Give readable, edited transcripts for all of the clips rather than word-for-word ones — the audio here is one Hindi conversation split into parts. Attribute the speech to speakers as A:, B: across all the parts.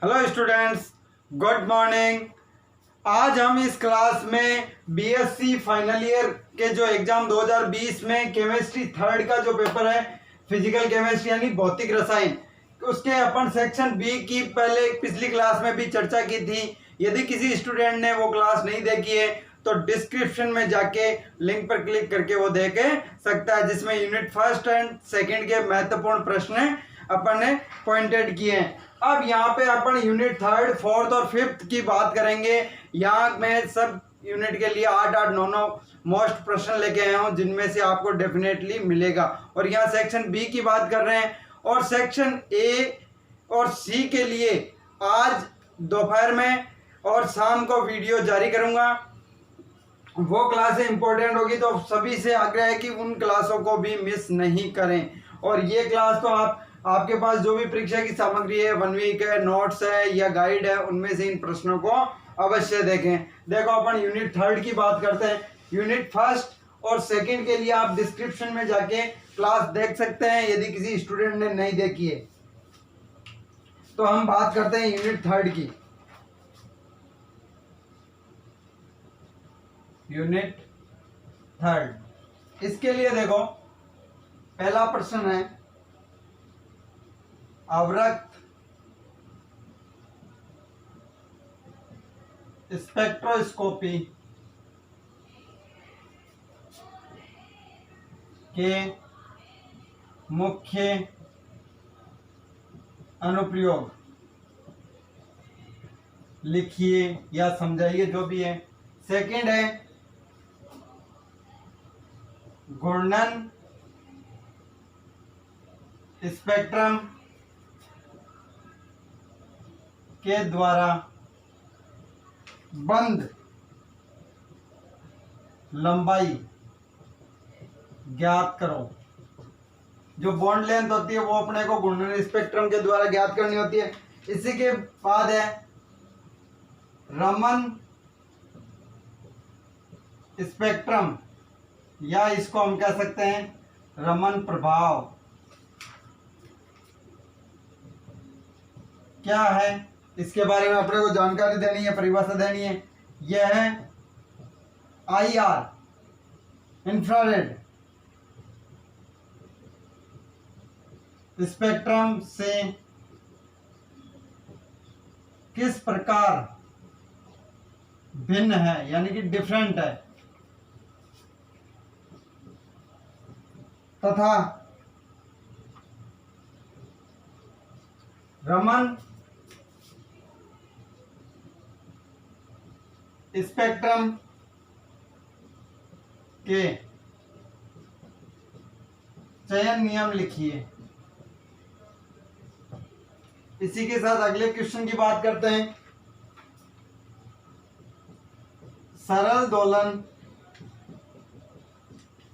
A: Hello students, good morning. आज हम इस क्लास में बीएससी फाइनल ईयर के जो एग्जाम 2020 में केमिस्ट्री थर्ड का जो पेपर है, फिजिकल केमिस्ट्री यानी भौतिक रसायन, उसके अपन सेक्शन बी की पहले पिछली क्लास में भी चर्चा की थी। यदि किसी स्टूडेंट ने वो क्लास नहीं देखी है तो डिस्क्रिप्शन में जाके लिंक पर क्लिक करके वो देख सकता है, जिसमें यूनिट फर्स्ट एंड सेकंड के महत्वपूर्ण प्रश्न अपन ने पॉइंटेड किए हैं। अब यहाँ पे अपन यूनिट थर्ड, फोर्थ और फिफ्थ की बात करेंगे। यहाँ मैं सब यूनिट के लिए 8-8, 9-9 मोस्ट प्रश्न लेके आया हूँ, जिनमें से आपको डेफिनेटली मिलेगा। और यहाँ सेक्शन बी की बात कर रहे हैं, और सेक्शन ए और सी के लिए आज दोपहर में और शाम को वीडियो जारी करूँगा। वो क्लासें इंपॉर्टेंट होगी, तो सभी से आग्रह है कि उन क्लासों को भी मिस नहीं करें। और ये क्लास तो आपके पास जो भी परीक्षा की सामग्री है, 1 वीक है, नोट्स है या गाइड है, उनमें से इन प्रश्नों को अवश्य देखें। देखो, अपन यूनिट थर्ड की बात करते हैं। यूनिट फर्स्ट और सेकंड के लिए आप डिस्क्रिप्शन में जाके क्लास देख सकते हैं, यदि किसी स्टूडेंट ने नहीं देखी है। तो हम बात करते हैं यूनिट थर्ड की। यूनिट थर्ड, इसके लिए देखो, पहला प्रश्न है अवरक्त स्पेक्ट्रोस्कोपी के मुख्य अनुप्रयोग लिखिए या समझाइए, जो भी है। सेकंड है घूर्णन स्पेक्ट्रम के द्वारा बंद लंबाई ज्ञात करो। जो बॉन्ड लेंथ होती है वो अपने को घूर्णन स्पेक्ट्रम के द्वारा ज्ञात करनी होती है। इसी के बाद है रमन स्पेक्ट्रम, या इसको हम कह सकते हैं रमन प्रभाव। क्या है, इसके बारे में अपने को जानकारी देनी है, परिभाषा देनी है। यह है IR इंफ्रारेड स्पेक्ट्रम से किस प्रकार भिन्न है, यानी कि डिफरेंट है, तथा रमन स्पेक्ट्रम के चयन नियम लिखिए। इसी के साथ अगले क्वेश्चन की बात करते हैं। सरल दोलन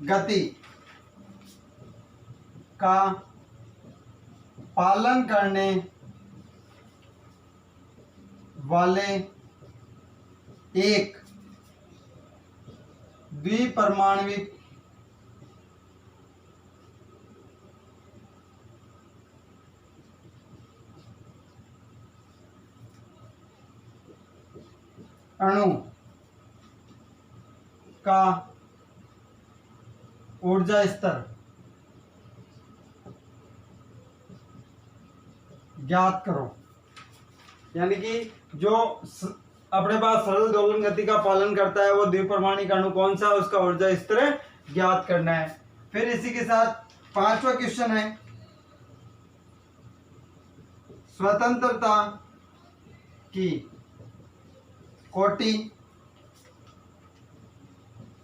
A: गति का पालन करने वाले एक द्विपरमाणविक अणु का ऊर्जा स्तर ज्ञात करो। यानी कि जो अपने पास सरल दोलन गति का पालन करता है वो द्विपरमाणिक अणु कौन सा है, उसका ऊर्जा स्तर ज्ञात करना है। फिर इसी के साथ पांचवा क्वेश्चन है स्वतंत्रता की कोटि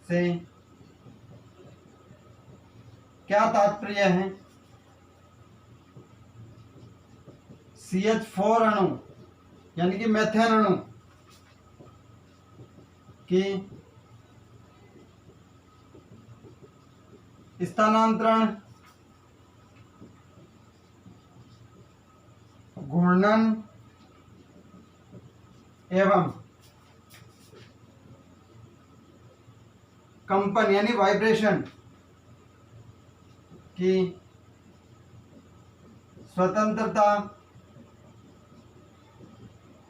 A: से क्या तात्पर्य है। CH4 अणु यानी कि मेथेन अणु की स्थानांतरण घूर्णन एवं कंपन यानी वाइब्रेशन की स्वतंत्रता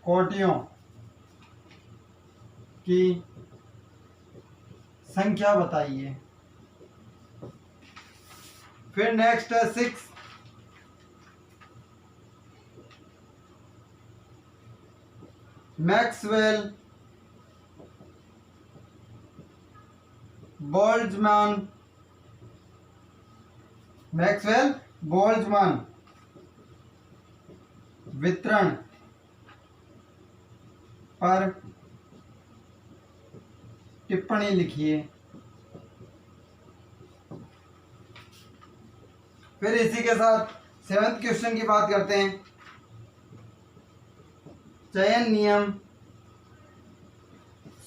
A: कोटियों की संख्या बताइए। फिर नेक्स्ट है 6, मैक्सवेल बोल्ट्जमान वितरण पर टिप्पणी लिखिए। फिर इसी के साथ 7th क्वेश्चन की बात करते हैं। चयन नियम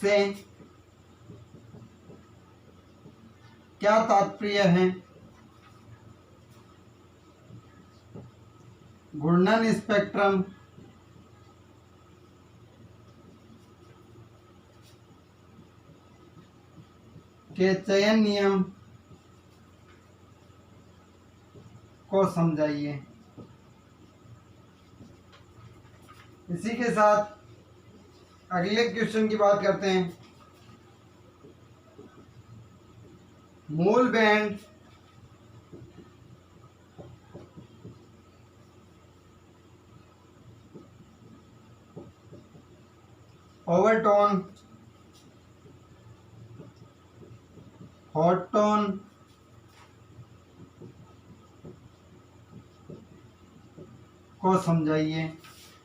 A: से क्या तात्पर्य है? घूर्णन स्पेक्ट्रम के चयन नियम को समझाइए। इसी के साथ अगले क्वेश्चन की बात करते हैं। मूल बैंड ओवरटोन हॉट टोन को समझाइए।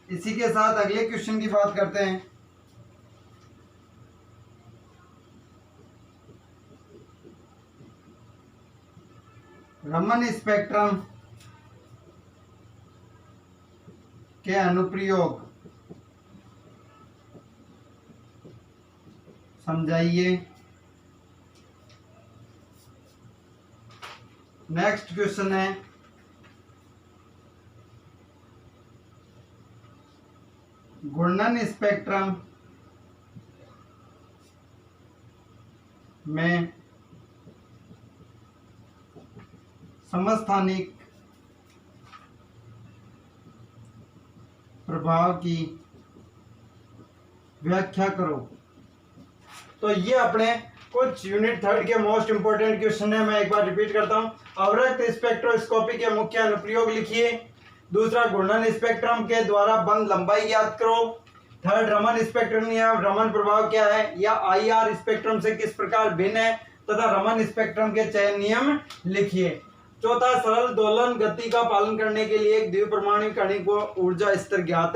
A: इसी के साथ अगले क्वेश्चन की बात करते हैं। रमन स्पेक्ट्रम के अनुप्रयोग समझाइए। नेक्स्ट क्वेश्चन है घूर्णन स्पेक्ट्रम में समस्थानिक प्रभाव की व्याख्या करो। तो ये अपने कुछ यूनिट 3 के मोस्ट इंपोर्टेंट क्वेश्चन है। मैं एक बार रिपीट करता हूं। अवरक्त स्पेक्ट्रोस्कोपी के मुख्य अनुप्रयोग लिखिए। दूसरा, घूर्णन स्पेक्ट्रम के द्वारा बंद लंबाई ज्ञात करो। थर्ड, रमन स्पेक्ट्रम नियम, रमन प्रभाव क्या है या आईआर स्पेक्ट्रम से किस प्रकार भिन्न है तथा रमन स्पेक्ट्रम के चयन नियम लिखिए। चौथा, सरल दोलन गति का पालन करने के लिए एक द्विपरमाणु कणी को ऊर्जा स्तर ज्ञात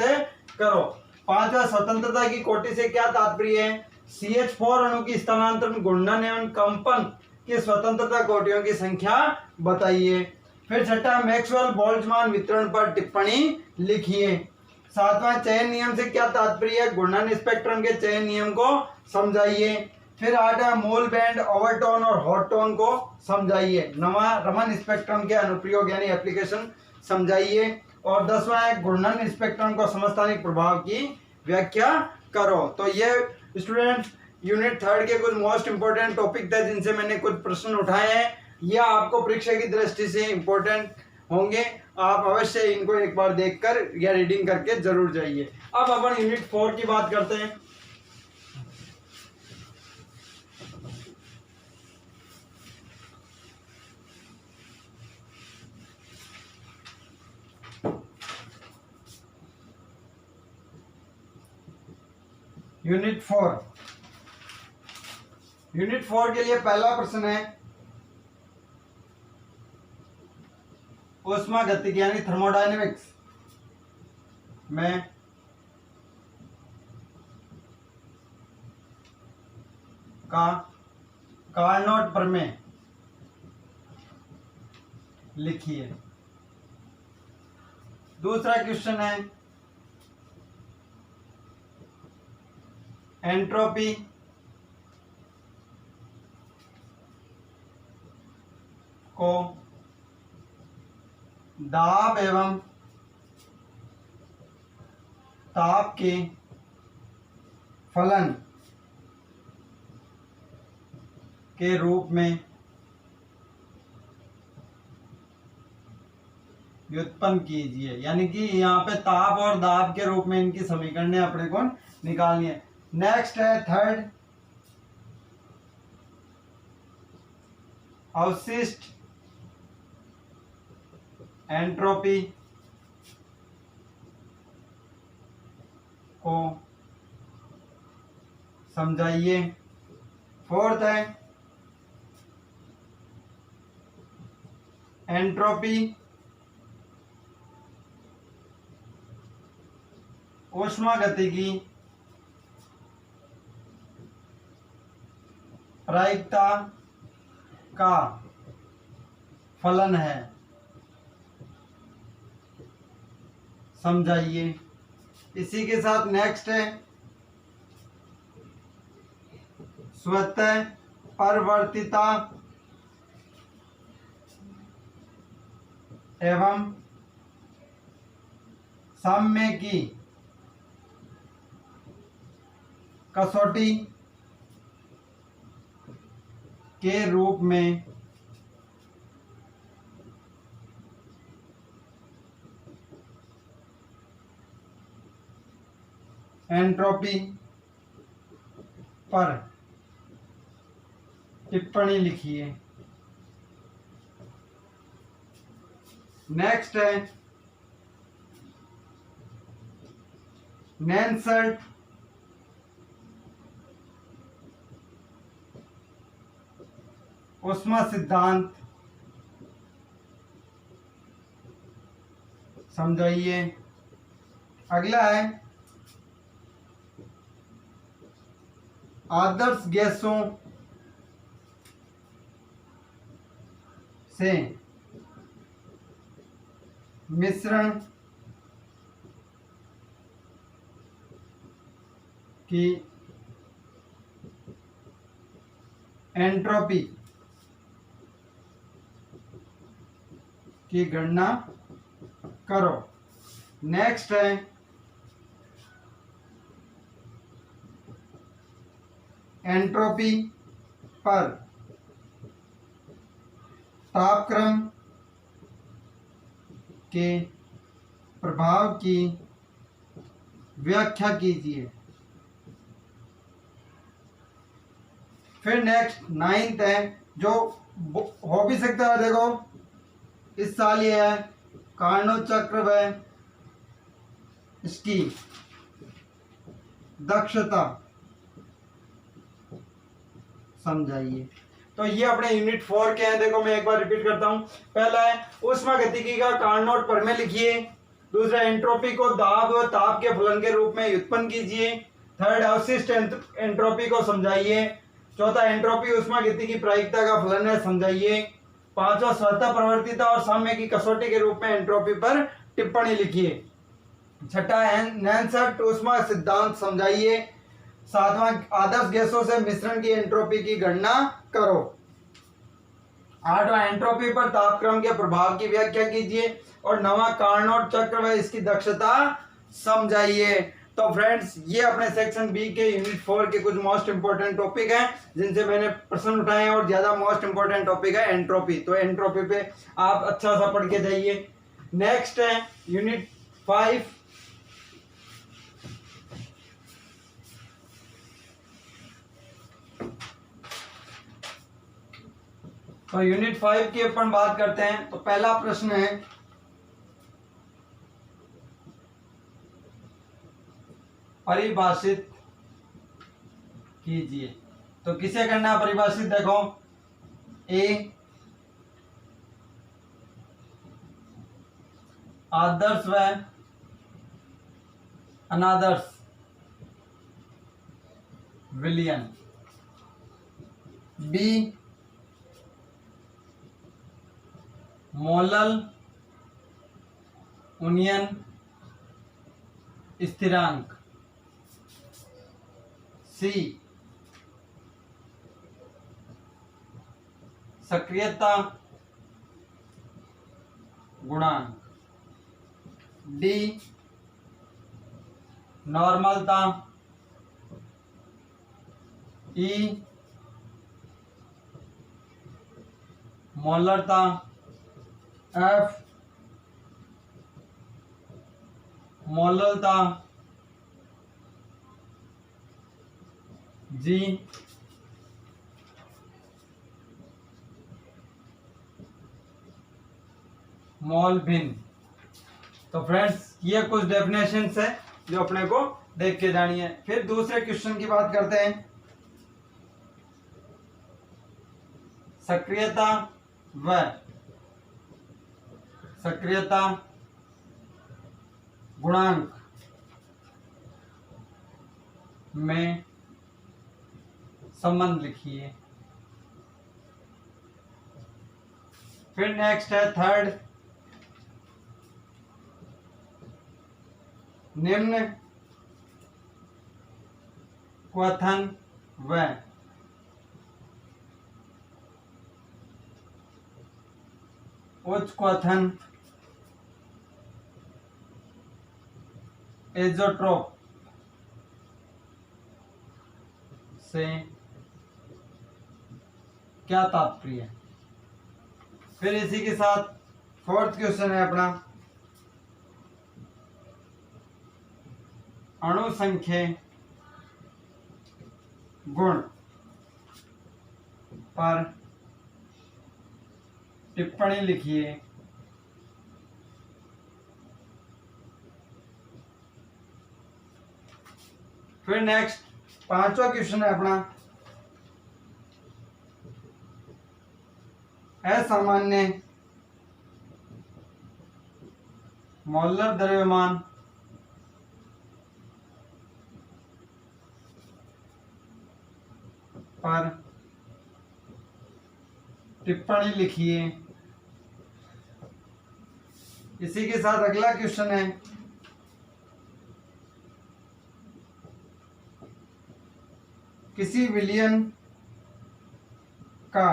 A: करो। पांचवा, स्वतंत्रता की कोटि से क्या तात्पर्य है? CH4 अणु की स्थानांतरण, घूर्णन एवं कंपन की स्वतंत्रता कोटियों की संख्या बताइए। फिर छठा, मैक्सवेल बोल्ट्जमान वितरण पर टिप्पणी लिखिए। सातवां, चयन नियम से क्या तात्पर्य है? घूर्णन स्पेक्ट्रम के चयन नियम को समझाइए। फिर आठवां, मूल बैंड, ओवरटोन और हॉट टोन को समझाइए। नवा, रमन स्पेक्ट्रम के अनुप्रयोग यानी एप्लीकेशन समझाइए। और 10वां है, घूर्णन स्पेक्ट्रम को समस्थानिक प्रभाव की व्याख्या करो। तो ये स्टूडेंट्स यूनिट 3 के कुछ मोस्ट इंपोर्टेंट टॉपिक थे जिनसे मैंने कुछ प्रश्न उठाए हैं। यह आपको परीक्षा की दृष्टि से इंपॉर्टेंट होंगे। आप अवश्य इनको एक बार देखकर या रीडिंग करके जरूर जाइए। अब अपन यूनिट 4 की बात करते हैं। यूनिट 4 के लिए पहला प्रश्न है ऊष्मागतिकी यानी थर्मोडायनेमिक्स में का कार्नोट प्रमेय लिखिए। दूसरा क्वेश्चन है एंट्रोपी को दाब एवं ताप के फलन के रूप में व्युत्पन्न कीजिए, यानी कि यहाँ पे ताप और दाब के रूप में इनकी समीकरणें अपने को निकालनी है। नेक्स्ट है थर्ड, अवशिष्ट एंट्रोपी को समझाइए। फोर्थ है एंट्रोपी ऊष्मागतिकी प्रायिकता का फलन है, समझाइए। इसी के साथ नेक्स्ट है स्वतः परिवर्तिता एवं साम्य की कसौटी के रूप में एंट्रोपी पर टिप्पणी लिखिए। नेक्स्ट है नैनसर्ट ऊष्मा सिद्धांत समझाइए। अगला है आदर्श गैसों से मिश्रण की एंट्रोपी की गणना करो। नेक्स्ट है एंट्रोपी पर तापक्रम के प्रभाव की व्याख्या कीजिए। फिर नेक्स्ट नाइन्थ है, जो हो भी सकता है, देखो इस साल ये है कार्नोट चक्र व इसकी दक्षता समझाइए। तो ये अपने यूनिट 4 के हैं। देखो मैं एक बार रिपीट करता हूं। पहला है ऊष्मागतिकी का कार्नोट प्रमेय लिखिए। दूसरा एंट्रोपी को दाब व ताप के फलन के रूप में व्युत्पन्न कीजिए। थर्ड अवशिष्ट एंट्रोपी को समझाइए। चौथा एंट्रोपी ऊष्मागतिकी प्रायिकता का फलन है, समझाइए। पांचवा स्वतः परिवर्तिता और साम्य की कसौटी के रूप में एंट्रोपी पर टिप्पणी लिखिए। छठा नैनसर्ट ऊष्मा सिद्धांत समझाइए। सातवां आदर्श गैसों से मिश्रण की एंट्रोपी की गणना करो। आठवां एंट्रोपी पर तापक्रम के प्रभाव की व्याख्या कीजिए। और नवा कार्नोट चक्र व इसकी दक्षता समझाइए। तो फ्रेंड्स, ये अपने सेक्शन बी के यूनिट 4 के कुछ मोस्ट इंपोर्टेंट टॉपिक हैं जिनसे मैंने प्रश्न उठाए हैं। और ज्यादा मोस्ट इंपोर्टेंट टॉपिक है एंट्रोपी। तो एंट्रोपी पे आप अच्छा सा पढ़ के जाइए। नेक्स्ट है यूनिट 5। तो यूनिट 5 की अपन बात करते हैं। तो पहला प्रश्न है परिभाषित कीजिए। तो किसे करना है परिभाषित? देखो ए आदर्श व अनादर्श विलयन, बी मोलल उन्नयन स्थिरांक, सी सक्रियता गुणांक, डी नॉर्मलता, ई मोलरता, एफ मोललता जी, मोल भिन्न। तो फ्रेंड्स ये कुछ डेफिनेशंस है जो अपने को देख के जानी है। फिर दूसरे क्वेश्चन की बात करते हैं। सक्रियता व सक्रियता गुणांक में संबंध लिखिए। फिर नेक्स्ट है थर्ड, निम्न क्वथन व उच्च क्वथन एज़ोट्रोप से क्या तात्पर्य है। फिर इसी के साथ फोर्थ क्वेश्चन है अपना, अणु संख्या गुण पर टिप्पणी लिखिए। फिर नेक्स्ट पांचवा क्वेश्चन है अपना, असामान्य मोलर द्रव्यमान पर टिप्पणी लिखिए। इसी के साथ अगला क्वेश्चन है, किसी विलयन का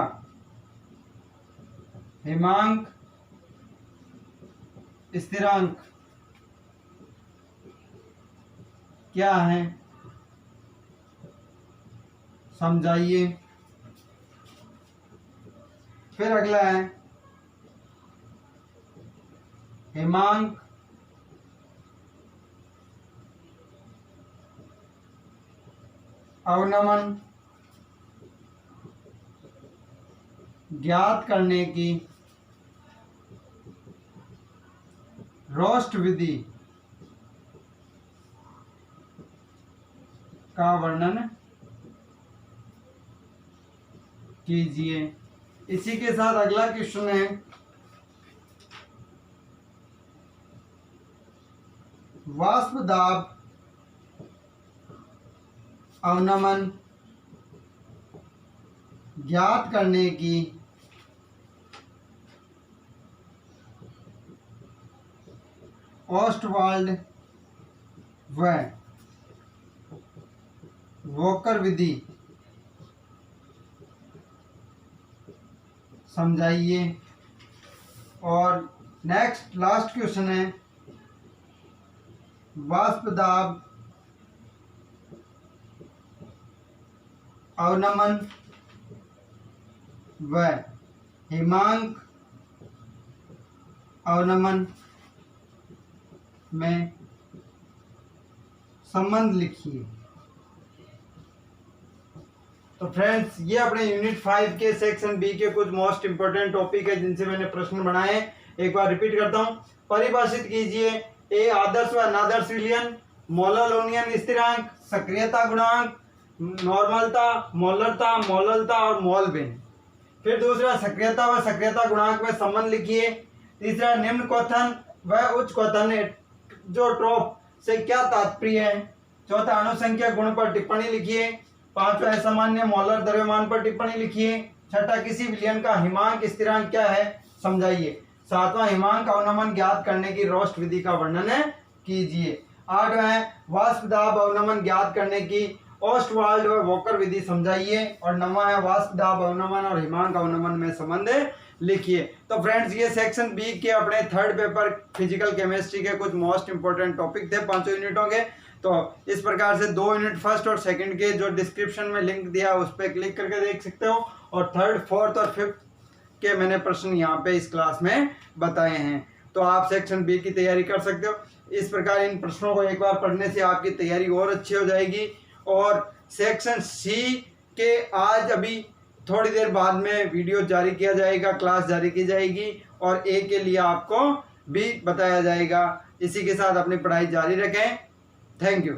A: हिमांक स्थिरांक क्या है, समझाइए। फिर अगला है, हिमांक अवनमन ज्ञात करने की रोस्ट विधि का वर्णन कीजिए। इसी के साथ अगला क्वेश्चन है, वाष्प दाब अवनमन ज्ञात करने की ओस्टवाल्ड व वोकर विधि समझाइए। और नेक्स्ट लास्ट क्वेश्चन है, वाष्प दाब अवनमन व हिमांक अवनमन में संबंध लिखिए। तो फ्रेंड्स ये अपने यूनिट 5 के सेक्शन बी के कुछ मोस्ट इंपोर्टेंट टॉपिक है जिनसे मैंने प्रश्न बनाए। एक बार रिपीट करता हूं, परिभाषित कीजिए ए आदर्श व अनादर्श विलयन, मोललोनियन स्थिरांक, सक्रियता गुणांक, नॉर्मलता, मोलरता, मोललता और मोल भिन्न। फिर दूसरा, सक्रियता व सक्रियता गुणांक में संबंध लिखिए। तीसरा, निम्न क्वथन व उच्च क्वथन जो ट्रोप से क्या तात्पर्य है। चौथा, अणुसंख्या गुण पर टिप्पणी लिखिए। पांचवा, असामान्य मोलर द्रव्यमान पर टिप्पणी लिखिए। छठा, किसी विलयन का हिमांक स्थिरांक क्या है, समझाइए। सातवां, हिमांक अवनमन ज्ञात करने की रोस्ट विधि का वर्णन कीजिए। आठवां, वाष्प दाब अवनमन ज्ञात करने की ओस्टवाल्ड व वोकर विधि समझाइए। और नौवां है, वाष्प दाब अवनमन और हिमांक अवनमन में संबंध लिखिए। तो फ्रेंड्स ये सेक्शन बी के अपने थर्ड पेपर फिजिकल केमिस्ट्री के कुछ मोस्ट इंपोर्टेंट टॉपिक थे 5 यूनिटों के। तो इस प्रकार से 2 यूनिट फर्स्ट और सेकंड के जो डिस्क्रिप्शन में लिंक दिया उस पर क्लिक करके देख सकते हो। और थर्ड, फोर्थ और फिफ्थ के मैंने प्रश्न यहाँ पे इस क्लास में बताए हैं। तो आप सेक्शन बी की तैयारी कर सकते हो। इस प्रकार इन प्रश्नों को एक बार पढ़ने से आपकी तैयारी और अच्छी हो जाएगी। और सेक्शन सी के आज अभी थोड़ी देर बाद में वीडियो जारी किया जाएगा, क्लास जारी की जाएगी और ए के लिए आपको भी बताया जाएगा। इसी के साथ अपनी पढ़ाई जारी रखें। Thank you.